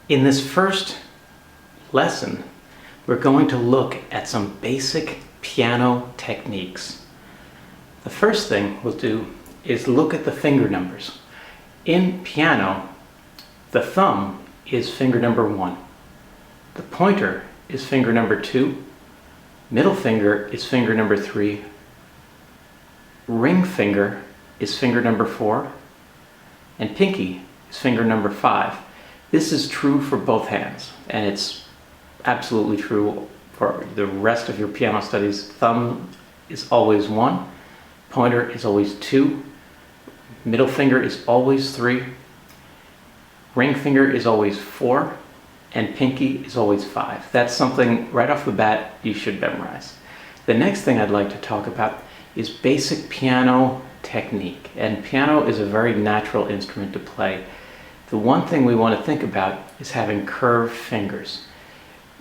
In this first lesson, we're going to look at some basic piano techniques. The first thing we'll do is look at the finger numbers. In piano, the thumb is finger number 1. The pointer is finger number 2. Middle finger is finger number 3. Ring finger is finger number 4. And pinky is finger number 5. This is true for both hands, and it's absolutely true for the rest of your piano studies. Thumb is always 1, pointer is always 2, middle finger is always 3, ring finger is always 4, and pinky is always 5. That's something right off the bat you should memorize. The next thing I'd like to talk about is basic piano technique, and piano is a very natural instrument to play. The one thing we want to think about is having curved fingers.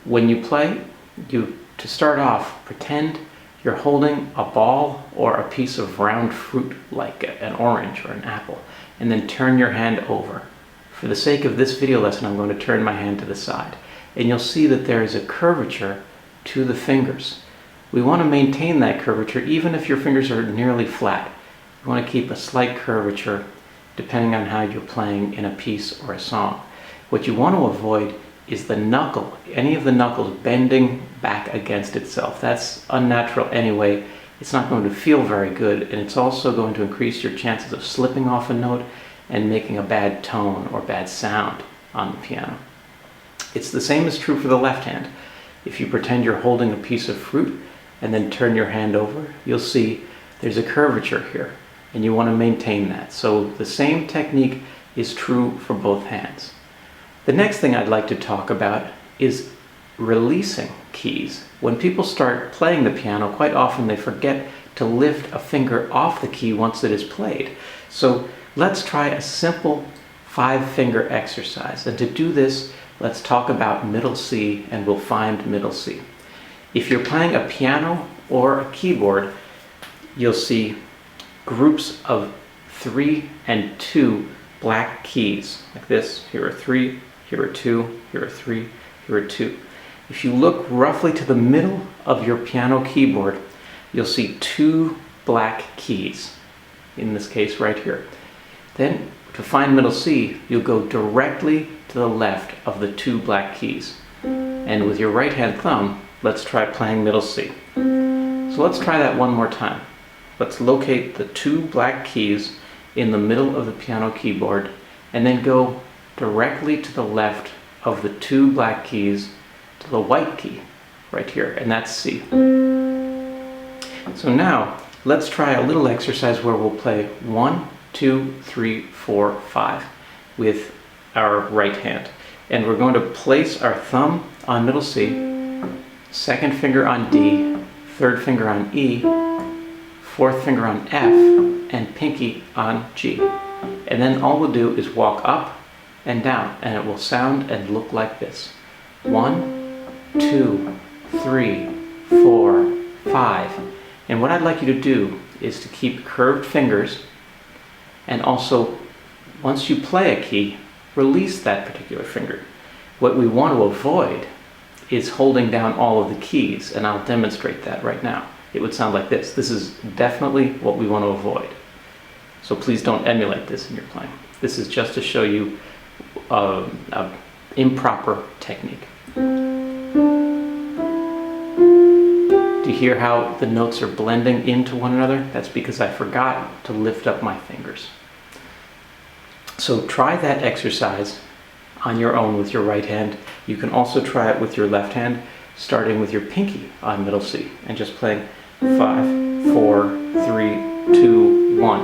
When you play, to start off, pretend you're holding a ball or a piece of round fruit like an orange or an apple, and then turn your hand over. For the sake of this video lesson, I'm going to turn my hand to the side, and you'll see that there is a curvature to the fingers. We want to maintain that curvature even if your fingers are nearly flat. You want to keep a slight curvature depending on how you're playing in a piece or a song. What you want to avoid is the knuckle, any of the knuckles bending back against itself. That's unnatural anyway. It's not going to feel very good, and it's also going to increase your chances of slipping off a note and making a bad tone or bad sound on the piano. It's the same is true for the left hand. If you pretend you're holding a piece of fruit and then turn your hand over, you'll see there's a curvature here, and you want to maintain that. So the same technique is true for both hands. The next thing I'd like to talk about is releasing keys. When people start playing the piano, quite often they forget to lift a finger off the key once it is played. So let's try a simple 5-finger exercise. And to do this, let's talk about middle C, and we'll find middle C. If you're playing a piano or a keyboard, you'll see groups of 3 and 2 black keys like this. Here are 3, here are 2, here are 3, here are 2. If you look roughly to the middle of your piano keyboard, you'll see 2 black keys, in this case right here. Then to find middle C, you'll go directly to the left of the 2 black keys. And with your right hand thumb, let's try playing middle C. So let's try that one more time. Let's locate the 2 black keys in the middle of the piano keyboard and then go directly to the left of the 2 black keys to the white key right here, and that's C. So now let's try a little exercise where we'll play 1, 2, 3, 4, 5 with our right hand. And we're going to place our thumb on middle C, second finger on D, third finger on E, fourth finger on F, and pinky on G. And then all we'll do is walk up and down, and it will sound and look like this. 1, 2, 3, 4, 5. And what I'd like you to do is to keep curved fingers, and also, once you play a key, release that particular finger. What we want to avoid is holding down all of the keys, and I'll demonstrate that right now. It would sound like this. This is definitely what we want to avoid. So please don't emulate this in your playing. This is just to show you an improper technique. Do you hear how the notes are blending into one another? That's because I forgot to lift up my fingers. So try that exercise on your own with your right hand. You can also try it with your left hand, starting with your pinky on middle C and just playing 5, 4, 3, 2, 1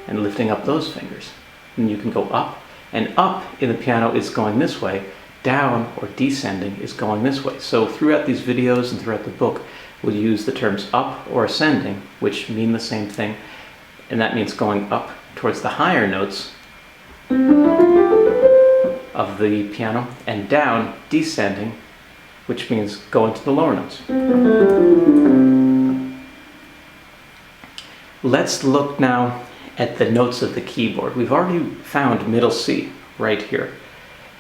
and lifting up those fingers. And you can go up, and up in the piano is going this way, down or descending is going this way. So throughout these videos and throughout the book, we'll use the terms up or ascending, which mean the same thing, and that means going up towards the higher notes of the piano, and down, descending, which means going to the lower notes. Let's look now at the notes of the keyboard. We've already found middle C right here.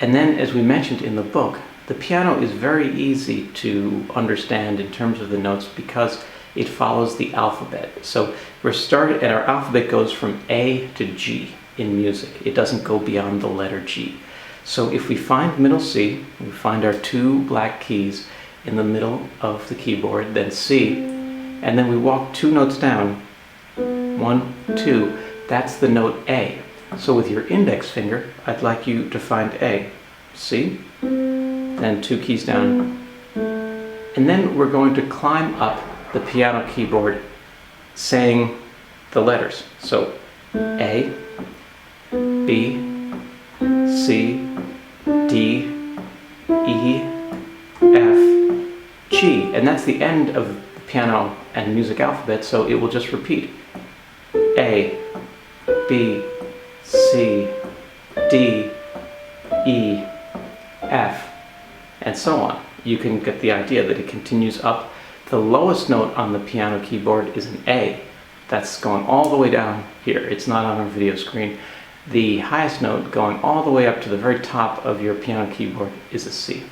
And then, as we mentioned in the book, the piano is very easy to understand in terms of the notes because it follows the alphabet. So and our alphabet goes from A to G in music. It doesn't go beyond the letter G. So if we find middle C, we find our two black keys in the middle of the keyboard, then C, and then we walk 2 notes down, 1, 2, that's the note A. So with your index finger, I'd like you to find A, C, then 2 keys down, and then we're going to climb up the piano keyboard saying the letters. So A, B, C, D, E, F, G, and that's the end of the piano and music alphabet, so it will just repeat A, B, C, D, E, F, and so on. You can get the idea that it continues up. The lowest note on the piano keyboard is an A. That's going all the way down here. It's not on our video screen. The highest note going all the way up to the very top of your piano keyboard is a C.